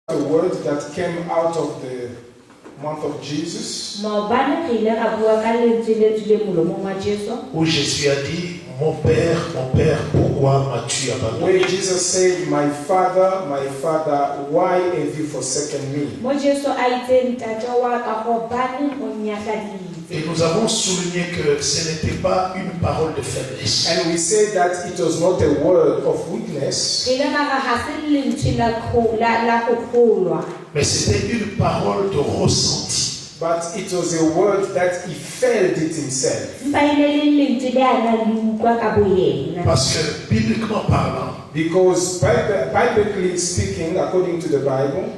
The word that came out of the month of Jesus, où Jésus a dit, mon Père, pourquoi m'as-tu abandonné? where Jesus said, my Father, why have you forsaken me? Et nous avons souligné que ce n'était pas une parole de faiblesse. And we said that it was not a word of weakness, Mais c'était une parole de ressenti. but it was a word that he felt it himself. Parce que, bibliquement parlant, Because biblically speaking, according to the Bible,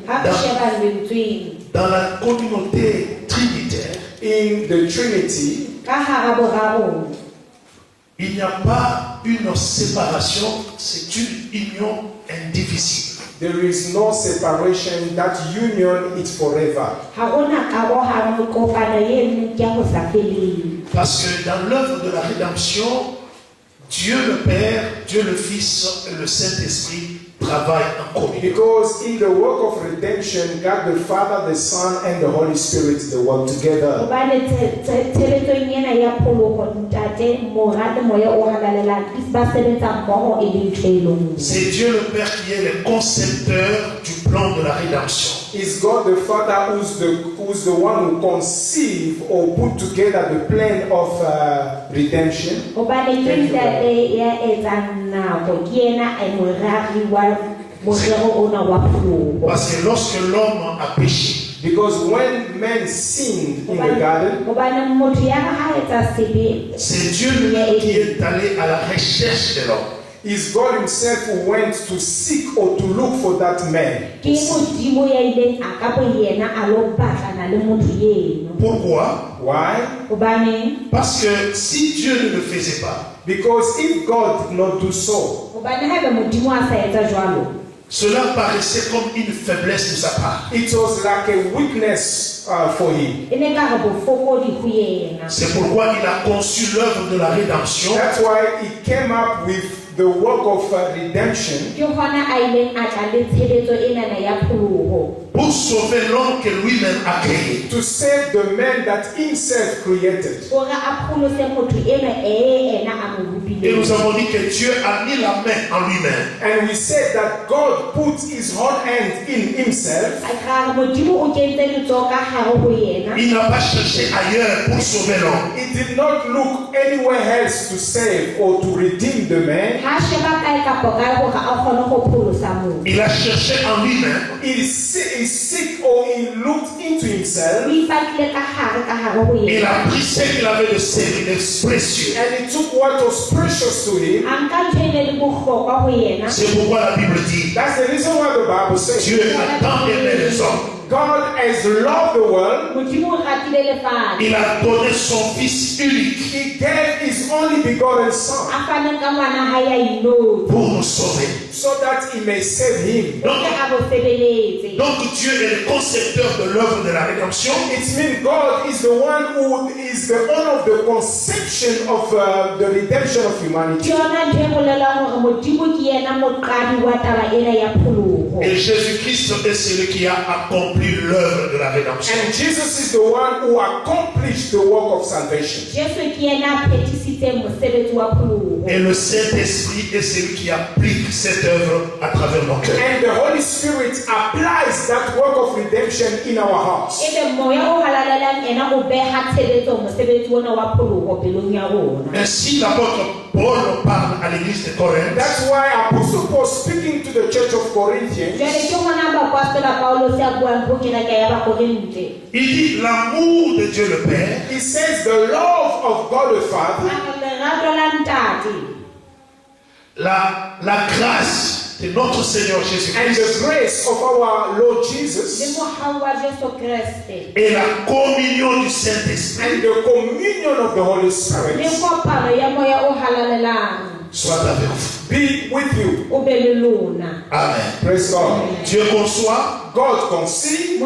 dans la communauté trinitaire, in the Trinity, il n'y a pas une séparation, c'est une union indivisible. there is no separation. That union is forever. Parce que dans l'œuvre de la rédemption, Dieu le Père, Dieu le Fils et le Saint-Esprit travaillent en communion. Because in the work of redemption, God the Father, the Son, and the Holy Spirit, they work together. C'est Dieu le Père qui est le concepteur du plan de la rédemption. Is God the Father who's the one who conceive or put together the plan of redemption? Parce que lorsque l'homme a péché, Because when man sinned in the garden, c'est Dieu lui qui est allé à la recherche de l'homme. it's God himself who went to seek or to look for that man. Pourquoi? Why? Parce que si Dieu ne le faisait pas, Because if God did not do so, cela paraissait comme une faiblesse de sa part. it was like a weakness for him. C'est pourquoi il a conçu l'œuvre de la rédemption That's why he came up with the work of redemption pour sauver l'homme que lui-même a créé. to save the man that himself created. Et nous avons dit que Dieu a mis la main en lui-même. And we said that God put his whole hand in himself. Il n'a pas cherché ailleurs pour sauver l'homme. He did not look anywhere else to save or to redeem the man. Il a cherché en lui-même. He seek or he looked into himself. Il a pris ce qu'il avait de précieux. And he took what was precious to him. C'est pourquoi la Bible dit, That's the reason why the Bible says Dieu a tant aimé les hommes. God has loved the world. Il a donné son Fils unique He gave his only begotten Son pour nous sauver. so that he may save him. Donc Dieu est le concepteur de l'œuvre de la rédemption. It means God is the one who is the owner of the conception of the redemption of humanity. Et Jésus-Christ est celui qui a accompli l'œuvre de la rédemption. And Jesus is the one who accomplished the work of salvation. Et le Saint-Esprit est celui qui applique cette œuvre à travers nos cœurs. And the Holy Spirit applies that work of redemption in our hearts. Ainsi, l'apôtre Paul parle à l'église de Corinthe. That's why Apostle Paul, speaking to the church of Corinthians, Il dit l'amour de Dieu le Père, he says the love of God the Father, la grâce de notre Seigneur and Jésus-Christ the grace of our Lord Jesus, et la communion du Saint-Esprit and the communion of the Holy Spirit soit avec vous. be with you. Amen. Praise God. Dieu conçoit, God conceive,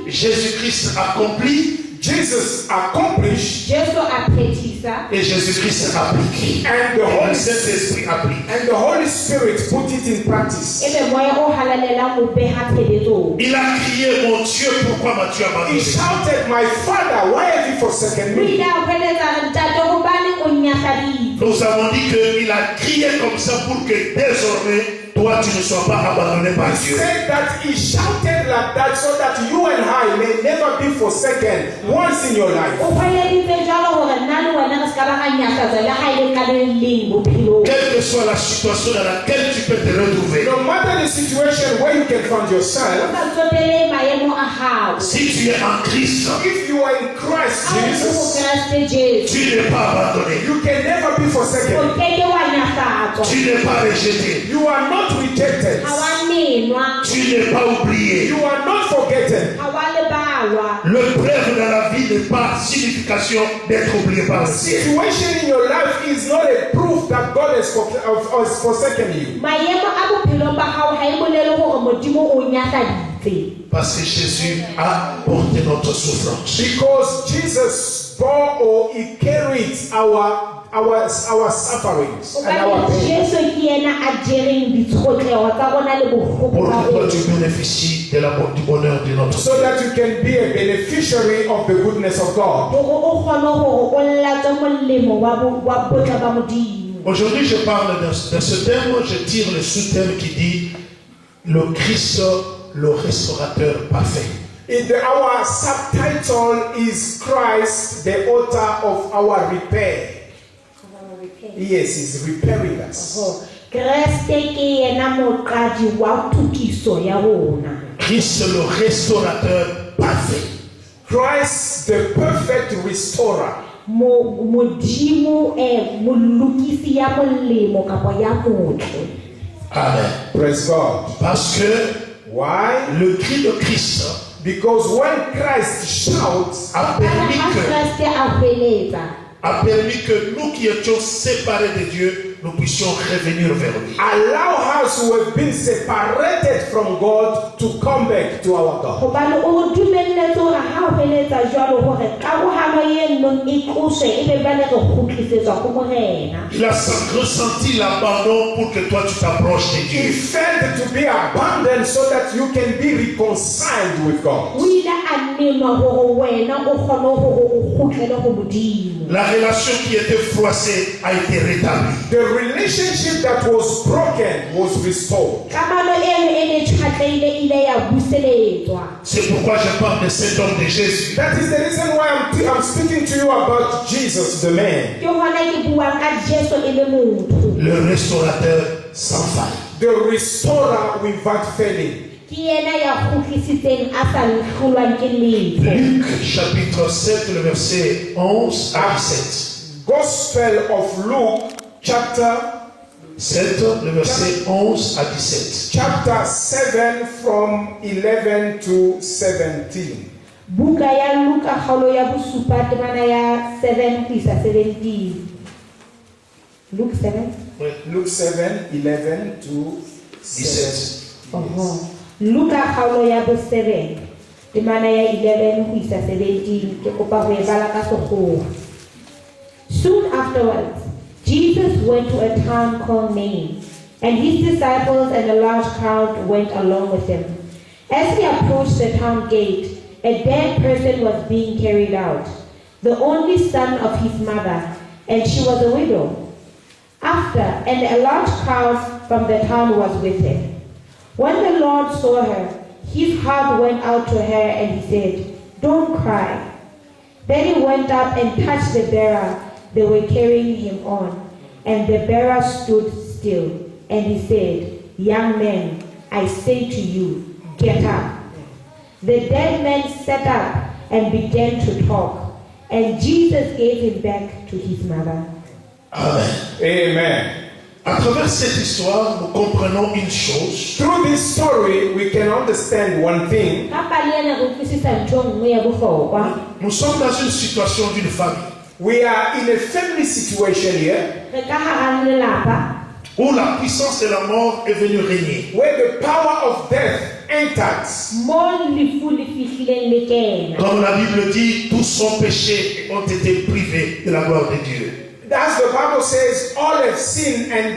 Jésus-Christ accomplit, Jesus accomplished, et Jésus-Christ applique. And the Et le Holy Saint-Esprit applique. And the Holy Spirit put it in practice. ebe moya o halalela o beha tshebetsong. Il a crié, mon Dieu, pourquoi m'as-tu He abandonné? shouted, my Father, why have you forsaken O me? ile a hweletsa re, ntate hobane o nnyakaditse. Nous avons dit qu'il a crié comme ça pour que désormais, toi, tu ne sois pas abandonné par He Dieu. said that he shouted like that so that you and I may never be forsaken once in your life. O hweleditse jwalo hore nna le wena re ska ba ra nyakatsa le ha ile ka le leng bophelong. Quelle que soit la situation dans laquelle tu peux te retrouver, No matter the situation where you can find O yourself, sa tsotele maemo a hao. si tu es en Christ, if you are in Christ Ha o le ho Jesus, Kriste Jesu, tu n'es pas abandonné, you can never be o forsaken. keke wa nyakatswa. tu n'es pas rejeté, You are not rejected. Ha wa menwa, tu n'es pas oublié. You are not forgotten. ha wa lebalwa. Le preuve dans la vie n'est pas signification d'être oublié par le ciel. Situation in your life is not a proof that God has forsaken you. Maemo a bophelo ba hao ha e bolele hore modimo o nyakaditse. Parce que Jésus a porté notre souffrance. Because Jesus bore or he carried our sufferings and our Hobane pain. Jesu ke yena a jereng ditshotleho tsa rona le bohloko Pour ba que toi rona. tu bénéficies du bonheur de notre So that you can be a beneficiary of the goodness of God. Hore o kgone hore o latse molemo wa botle ba modimo. Aujourd'hui, je parle de ce thème, je tire le sous-thème qui dit le Christ, le restaurateur parfait. Our subtitle is Christ, the author of our repair. Yes, he's repairing us. Kriste ke yena moqadi wa tokiso ya rona. Christ, le restaurateur parfait. Christ, the perfect restorer. Modimo molokisi ya molemo kapa ya motle. Amen. Praise God. Parce que Why? le cri de Christ Because when Christ shouts, a Ha permis Kriste a hweletsa, que nous qui étions séparés de Dieu, nous puissions revenir vers lui. allow us who have been separated from God to come back to our God. hobane o re dumelletse hore ha o hweletsa jwalo hore karohano e nngwe e tloswe ebe bane re kgutlisetswa ho morena. Il a ressenti l'abandon pour que toi tu t'approches de He Dieu. felt to be abandoned so that you can be reconciled with God. O ile a menwa hore wena o kgone hore o kgutlele ho modimo. La relation qui était froissée a été rétablie. The relationship that was broken was restored. Kamano eno e ne tjhatleile ile ya buseletswa. C'est pourquoi je parle de cet homme de Jésus. That is the reason why I'm speaking to you about Jesus, the man, Ke hona ke buang ka Jesu e le motho. Le restaurateur sans faille. the restorer without failing. Ke yena ya kgutlisitseng a sa hlolwang ke letho. Luc chapitre 7, le verset 11 à 17. Gospel of Luke, chapter 7, le verset 11 à 17. chapter 7 from 11 to 17. Buka ya Luka kgaolo ya bosupa temana ya 7 ho isa 17. Luke 7. Luke 7, 11 to 17. Luka kgaolo ya bo 7 temana ya 11 ho isa 17 ke kopa ho e bala ka sekgowa. Soon afterwards, Jesus went to a town called Nain, and his disciples and a large crowd went along with him. As he approached the town gate, a dead person was being carried out, the only son of his mother, and she was a widow. And a large crowd from the town was with him. When the Lord saw her, his heart went out to her, and he said, "Don't cry." Then he went up and touched the bearer they were carrying him on, and the bearer stood still. And he said, "Young man, I say to you, get up." The dead man sat up and began to talk, and Jesus gave him back to his mother. Amen. Amen. À travers cette histoire, nous comprenons une chose. Through this story, we can understand one thing. Nous sommes dans une situation d'une famille We are in a family situation here où la puissance de la mort est venue régner. where the power of death entered. Comme la Bible dit, tous sont péchés et ont été privés de la gloire de Dieu. As the Bible says, all have sinned and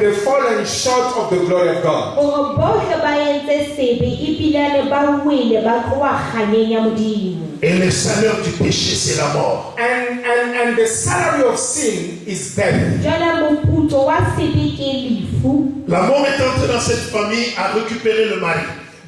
they've fallen short of the glory of God. Gore bohle ba entse sebe ebilane ba wele ba tloa kganyeng ya Modimo. Et le salaire du péché, c'est la mort. And the salary of sin is death. Jwale moputso wa sebe ke lefu. La mort est entrée dans cette famille à récupérer le mari.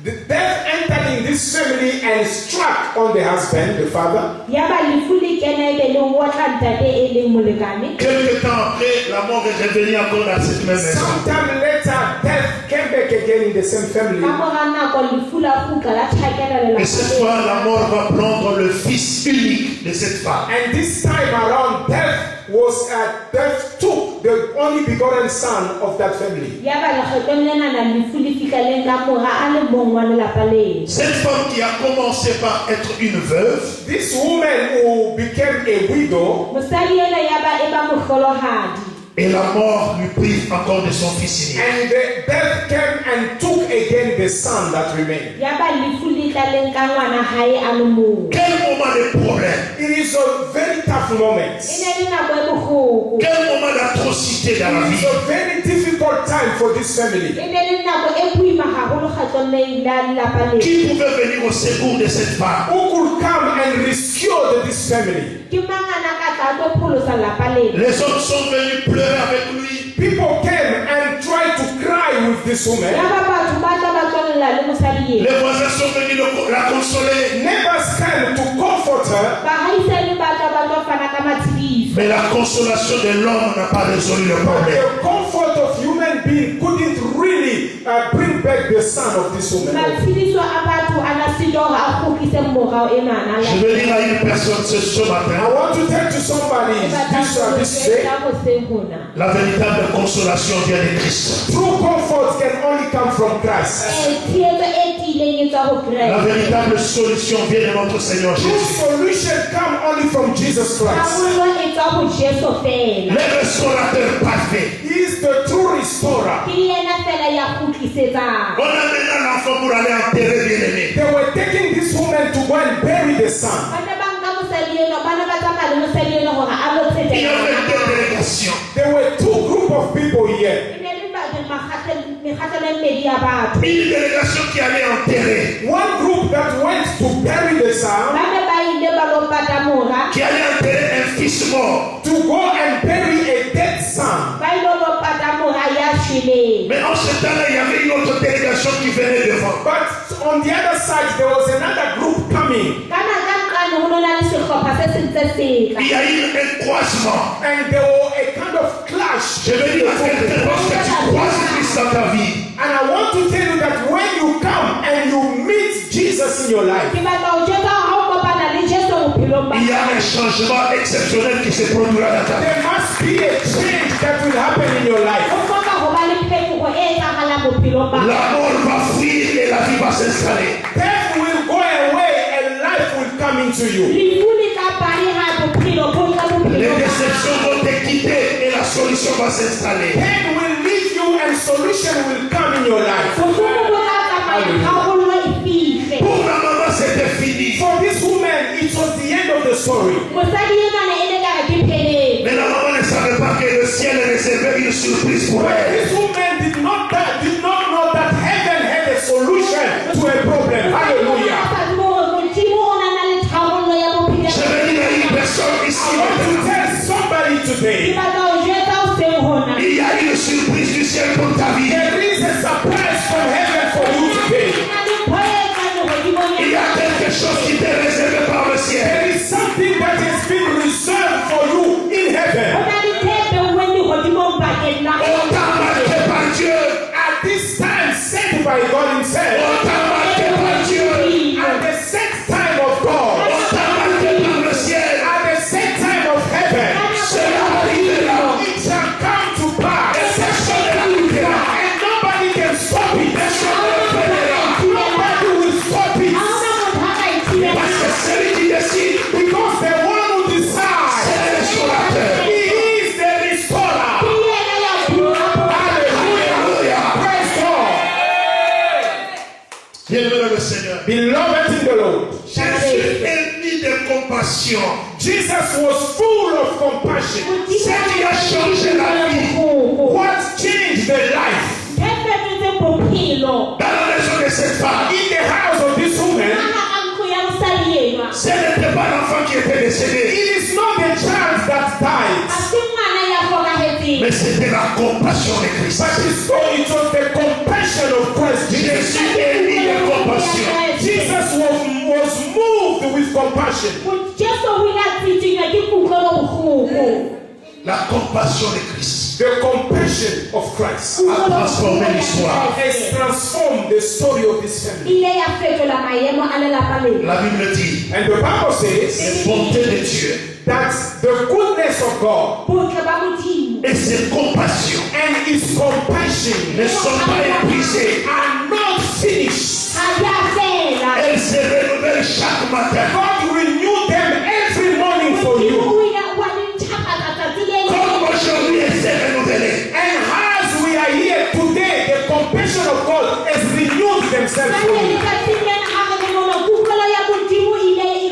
The death entered in this family and struck on the husband, the father. Yaba lefu le kena ebe le wotla ntate e leng molekane. Quelque temps après, la mort est revenue encore dans cette même maison. Sometime later, death came back again in the same family. Ka mora nako lefu la kgutla la tjhakela le Et cette fois, la mort va prendre le fils unique de cette femme. And this time around, death took the only begotten son of that family. Yaba lekgetlong lenana lefu le fika leng ka mora a le mong wa lelapa leo. Cette femme qui a commencé par être une veuve, This woman who became a widow, Mosadi ena yaba e ba mohlolohadi. et la mort lui prive encore de son fils unique. and the death came and took again the son that remained. Yaba lefu le tla leng ka ngwana hae a le mong. Quel moment de problème, It is a very tough moment. E ne le nako e bohloko. quel moment d'atrocité dans la It is vie. a very difficult time for this family. E ne le nako e boima haholo kgatlong la lelapa leo. Qui pouvait venir au secours de cette femme? Who could come and rescue this family? Ke mang a na ka tla tlo pholosa lelapa leo? Les hommes sont venus pleurer avec lui. People came and tried to cry with this woman. Yaba batho ba tla ba tswalla le mosadi ena. Les voisins sont venus la consoler. Neighbors came to comfort her, Bahaisane ba tla ba tlo fana ka matsebiso. Mais la consolation de l'homme n'a pas résolu le but problème. the comfort of human being couldn't really bring back the son of this woman. Matsebiso a batho a na se dora a kgutlise morao enana. Je veux dire à une personne ce matin, I want to tell to somebody this day, la véritable consolation vient de Christ. true comfort can only come from Christ. La véritable solution vient de notre Seigneur True Jésus. solution come only from Jesus Christ. Le restaurateur parfait. He is the true restorer. On amena l'enfant pour aller enterrer bien-aimé. They were taking this woman to go and bury the son. Il y avait deux délégations. There were two groups of people here. Une délégation qui allait enterrer, One group that went to bury the son, qui allait enterrer un fils mort. to go and bury a dead son. Mais en ce temps-là, il y avait une autre délégation qui venait devant. But on the other side, there was another group coming. Il y a eu un croisement. And there was a kind of clash. Je veux dire à quelqu'un, lorsque tu croises Christ dans ta vie, And I want to tell you that when you come and you meet Jesus in your life, il y a un changement exceptionnel qui se produira dans ta vie. there must be a change that will happen in your life. La mort va fuir et la vie va s'installer. Death will go away and life will come into you. Les déceptions vont te quitter et la solution va s'installer. Pain will leave you and solution will come in your life. Pour la maman, c'était fini. For this woman, it was the end of the story. Mais la maman ne savait pas que le ciel réservait une surprise pour But elle. this woman did not know that heaven had a solution to a problem. Hallelujah. Je vais dire à une personne ici, I want to tell somebody today, il y a une surprise du ciel pour ta vie. there is a surprise from heaven for you today. Il y a quelque chose qui t'est réservé par le ciel. There is something that has been reserved for you in heaven. On t'a Seigneur. Beloved in the Lord, Jésus est mis de compassion. Jesus was full of compassion. Ce qui a changé la vie. What changed the life? Dans la maison de cette femme, In the house of this woman, ce n'était pas l'enfant qui était décédé, it is not the child that died, mais c'était la compassion de Christ. but it was the compassion of Christ Jesus. Jésus est mis de compassion. Jesus was moved with compassion. La compassion de Christ The compassion of Christ a transformé l'histoire. has transformed the story of this family. La Bible dit, And the Bible says les bontés de Dieu that the goodness of God et ses compassions and His compassion ne sont pas épuisées. are not finished. Elles se renouvellent chaque matin. God renew them every morning for you. Comme aujourd'hui elle s'est renouvelée. And as we are here today, the compassion of God has renewed themselves for you.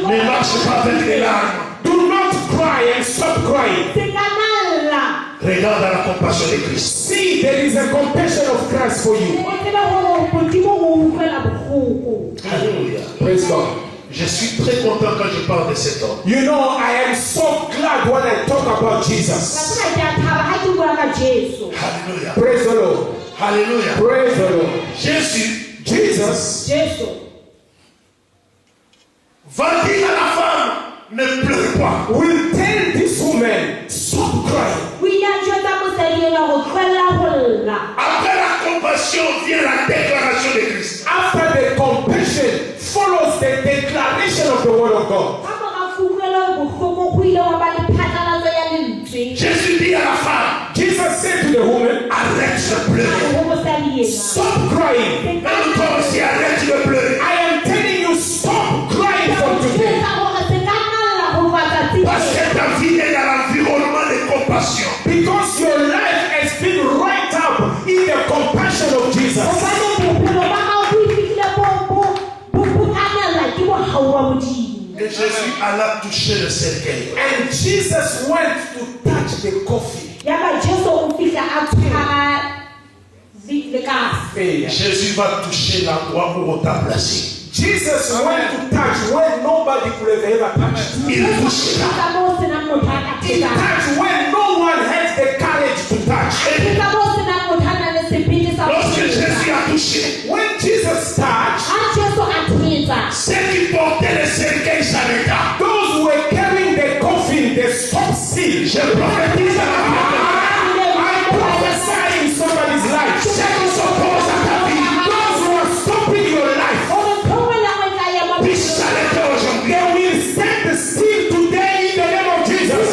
Ne marche pas avec les larmes. Do not cry and stop crying. Regarde la compassion de Christ. See, there is a compassion of Christ for you. Alléluia. Praise God. Je suis très content quand je parle de cet homme. You know, I am so glad when I talk about Jesus. Alléluia. Praise the Lord. Alléluia. Praise the Lord. Jésus Jesus va dire à la femme, ne pleure pas. will tell this woman, stop crying. Après la compassion vient la déclaration de Christ. After the compassion follows the declaration of the word of God. Jésus dit à la femme, Jesus said to the woman, arrête de pleurer. stop crying. Même toi aussi, arrête de pleurer. I am telling you, stop crying from today. Parce que ta vie est dans l'environnement de compassion. Because your life has been right up in the compassion of Jesus. Et Jésus alla toucher le cercueil. And Jesus went to touch the coffin. Jésus va toucher l'endroit où on t'a placé. Jesus went to touch where nobody could have ever touched. Il touchera. He touched where no one has the courage to touch. Lorsque Jésus a touché, When Jesus touched, ceux qui portaient le cercueil s'arrêta. those who were carrying the coffin, they stopped still. Je prophétise à la vie. I prophesy in somebody's life. Ceux qui s'opposent à ta vie, Those who are stopping your life, puissent s'arrêter aujourd'hui. they will stand still today in the name of Jesus.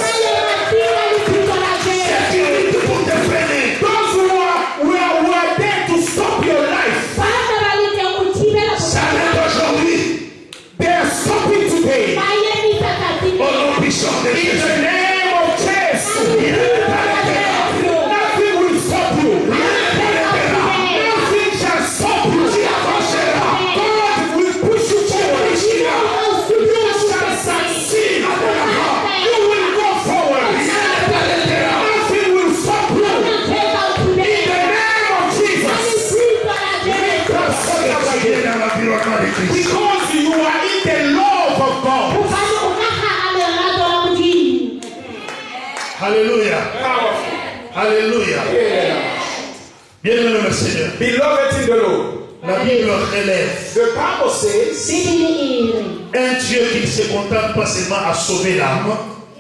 Ceux qui luttent pour te freiner, Those who are there to stop your life, s'arrêtent aujourd'hui. they are stopping today. Au nom puissant de In Jésus. the name of Jesus. Nothing will stop you. Nothing shall stop you. God will push you forward. You shall succeed. You will go forward. Nothing will stop you. In the name of Jesus. Il est dans l'environnement de Christ. Because you are in the love of God. Alléluia. Powerful. Alléluia. Yeah. Bien-aimé le Seigneur. Beloved in the Lord. La Bible relève The Bible says un Dieu qui ne se contente pas seulement à sauver l'âme,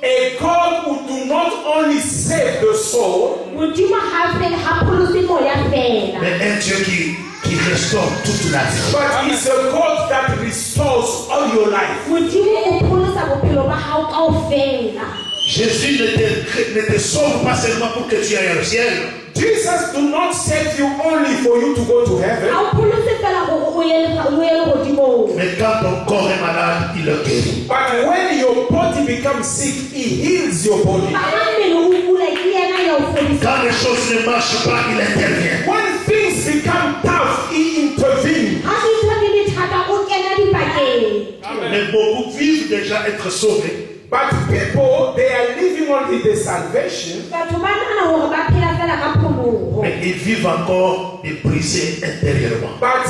a God who do not only save the soul, mais un Dieu qui restaure toute la vie. but is a God that restores all your life. Jésus ne te sauve pas seulement pour que tu ailles au ciel, Jesus do not save you only for you to go to heaven, mais quand ton corps est malade, il le guérit. but when your body becomes sick, He heals your body. Quand les choses ne marchent pas, il intervient. When things become tough, He intervenes. être sauvés. But people, they are living only the salvation, batho ba nahana hore ba phela fela ka pholoho, Mais ils vivent encore et brisés intérieurement. but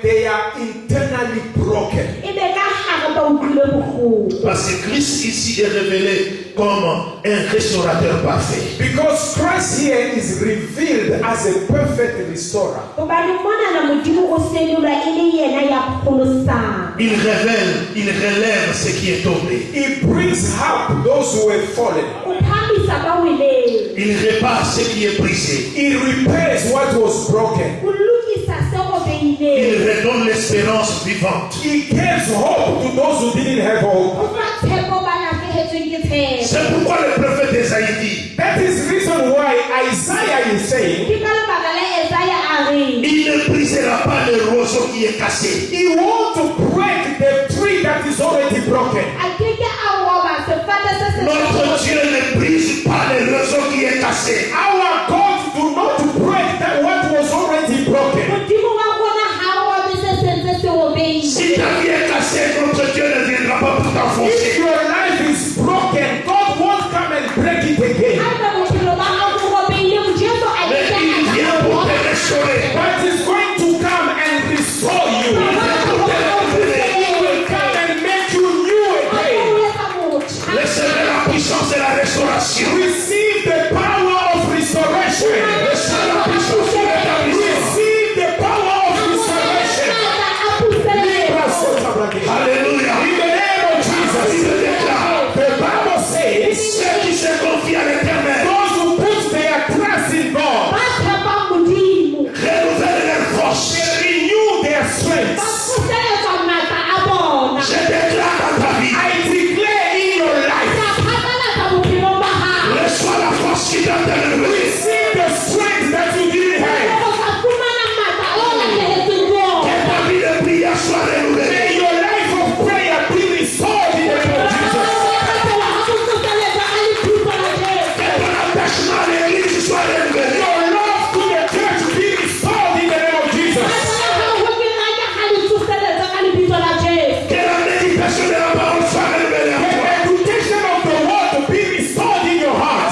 they are internally broken. ebe ka hare ba utlwile bohloko. Parce que Christ ici est révélé comme un restaurateur parfait. Because Christ here is revealed as a perfect restorer. Hobane monana Modimo o senolwa e le yena ya pholosang. Il révèle, il relève ce qui est tombé. He brings up those who have fallen. O phamisa ba weleng. Il répare ce qui est brisé. He repairs what was broken. O lokisa se Il robehileng. redonne l'espérance vivante. He gives hope to those who didn't have hope. O fa tshepo ba lahlehetsweng ke tshepo. C'est pourquoi le prophète Ésaïe dit, That is the reason why Isaiah is saying, Ke ka lebaka la Esaya a reng, il ne brisera pas le roseau qui est cassé. he wants to break the tree that is already broken. a ke ke a roba sefate se se Notre Dieu ne brise pas le roseau qui est cassé. Our God do not break that what was already broken. Modimo wa rona ha a robe se sentse se robehile. Si ta vie est cassée, notre Dieu ne viendra pas pour If t'enfoncer. your life is broken, God won't come and break it again. Haeba bophelo ba hao bo robehile, Modimo a Mais ke il vient pour te restaurer. But He's going to come and restore you. He will come and make you new again. Recevez la puissance de la restauration. Receive the power of restoration. Recevez la puissance de l'établissement. Receive the power of restoration. Alléluia. In the name of Jesus. Il le déclare. The Bible says, Ceux qui se confient à l'éternel those who put their trust in God, renouvellent leur force. they renew their strength. Je déclare dans ta vie, I declare in your life, reçois la force qui doit te renouveler. receive the strength that you didn't have. Que ta vie de prière soit renouvelée. May your life of prayer be restored in the name of Jesus. Que ton attachement à l'église soit renouvelé. Your love to the church be restored in the name of Jesus. Que la méditation de la parole soit renouvelée en May toi. the education of the word be restored in your heart.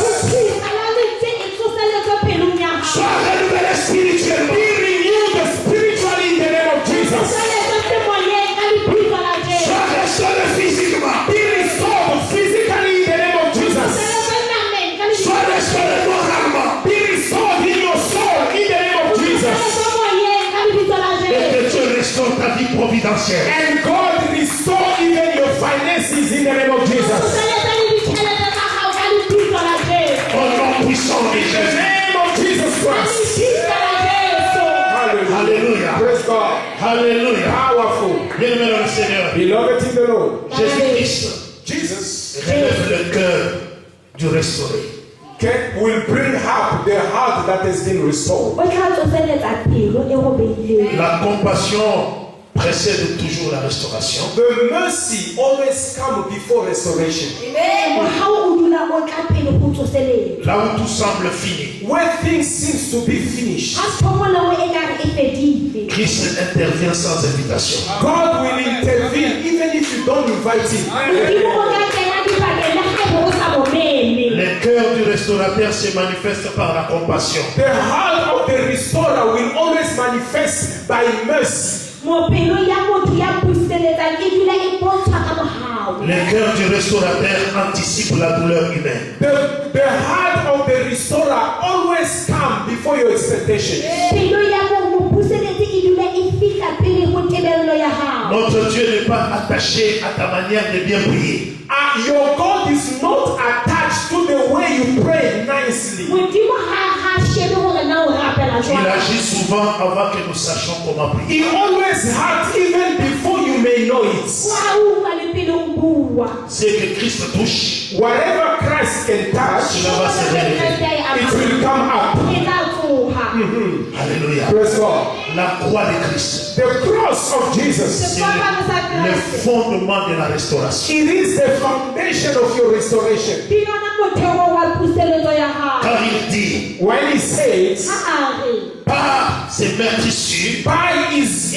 Sois renouvelé spirituellement. Be renewed spiritually in the name of Jesus. Sois restauré physiquement. Be restored physically in the name of Jesus. Sois restauré moralement. Be restored in your soul in the name of Jesus. Et que Dieu restaure ta vie providentielle. And God restore even your finances in the name of Jesus. Au nom puissant de In the Jésus. name of Jesus Christ. Hallelujah. Alléluia. Praise God. Alléluia. Powerful. Bien-aimé dans le Seigneur. Beloved in the Lord. Jésus-Christ Jesus relève le cœur du restauré. will bring up the heart that has been restored. La compassion précède toujours la restauration. The mercy always comes before restoration. Là où tout semble fini, Where things seems to be finished, Christ intervient sans invitation. God will intervene even if you don't invite Him. Le cœur du restaurateur se manifeste par la compassion. The heart of the restorer will always manifest by mercy. Le cœur du restaurateur anticipe la douleur humaine. The heart of the restorer always comes before your expectation. Notre Dieu n'est pas attaché à ta manière de bien prier. Your God is not attached to the way you pray nicely. Il agit souvent avant que nous sachions comment prier. He always acts even before you may know it. Ce que Christ touche, Whatever Christ can touch, cela va se révéler. it will come up. Alléluia. Praise God. La croix de Christ, The cross of Jesus, c'est le fondement de la restauration. it is the foundation of your restoration. Car il dit, When He says, par ses meurtrissures, by his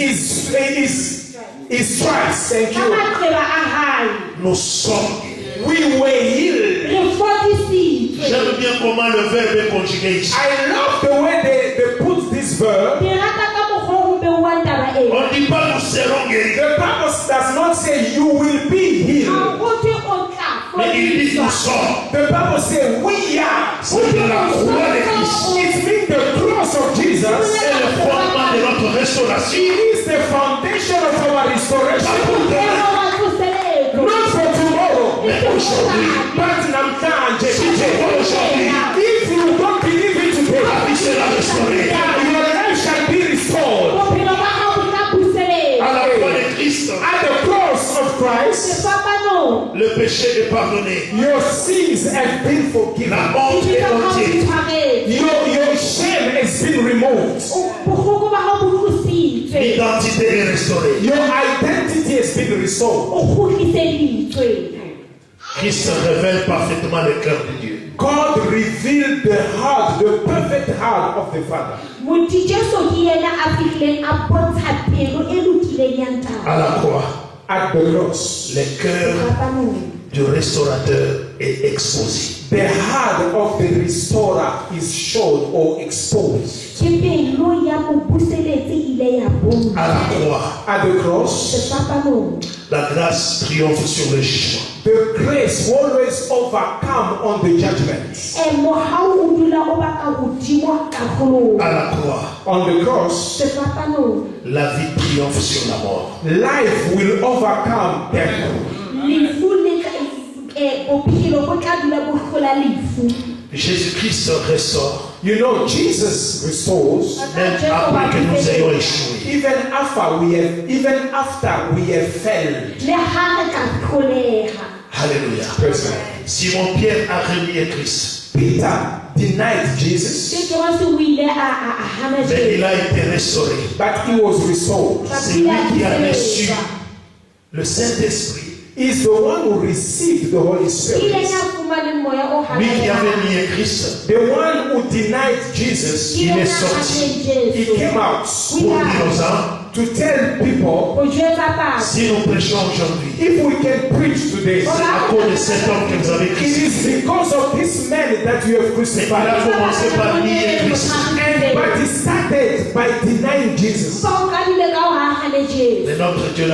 His stripes, thank ka you. maqeba a hae nous sommes guéris. We were healed. re fodisitswe J'aime bien comment le verbe est conjugué ici. I love the way they put this verb. ke rata ka mokgwa o go beuwang taba e On ne dit pas nous serons guéris, The Bible does not say you will be ga healed. go te o tla mais il dit nous fodiswa sommes. The Bible says we are. C'est de la croix de Christ. It means the cross of Jesus C'est le fondement de notre restauration. is the foundation of our restoration. Not for tomorrow, Mais aujourd'hui, but namhlanje. si tu vois aujourd'hui, If you don't believe it ta today, vie sera restaurée. your life shall be restored. À la croix de Christ, At the cross of Christ, le péché est pardonné. your sins have been forgiven. La honte est ôtée. Your shame has been removed. L'identité est restaurée. Your identity has been restored. Christ révèle parfaitement le cœur de Dieu. God revealed the heart, the perfect heart of the Father. À la croix, At the cross, le cœur du restaurateur est exposé. the heart of the restorer is showed or exposed. À la croix, At the cross, la grâce triomphe sur le jugement. the grace always overcome on the judgment. À la croix, On the cross, la vie triomphe sur la mort. life will overcome death. Jésus-Christ restaure, You know, Jesus restores même après que nous ayons échoué. even after we have failed. Alléluia. Praise God. Simon-Pierre a renié Christ, Peter denied Jesus, mais il a été restauré. but he was restored. C'est lui qui a reçu le Saint-Esprit. He's the one who received the Holy Spirit. Lui qui avait nié Christ, The one who denied Jesus, il est sorti he came out pour dire aux hommes, to tell people, si nous prêchons aujourd'hui, if we can preach today, c'est à cause de cet homme que vous avez it crucifié. is because of this man that you have Il a crucified. commencé par nier Christ. But he started by denying Jesus. Mais notre Dieu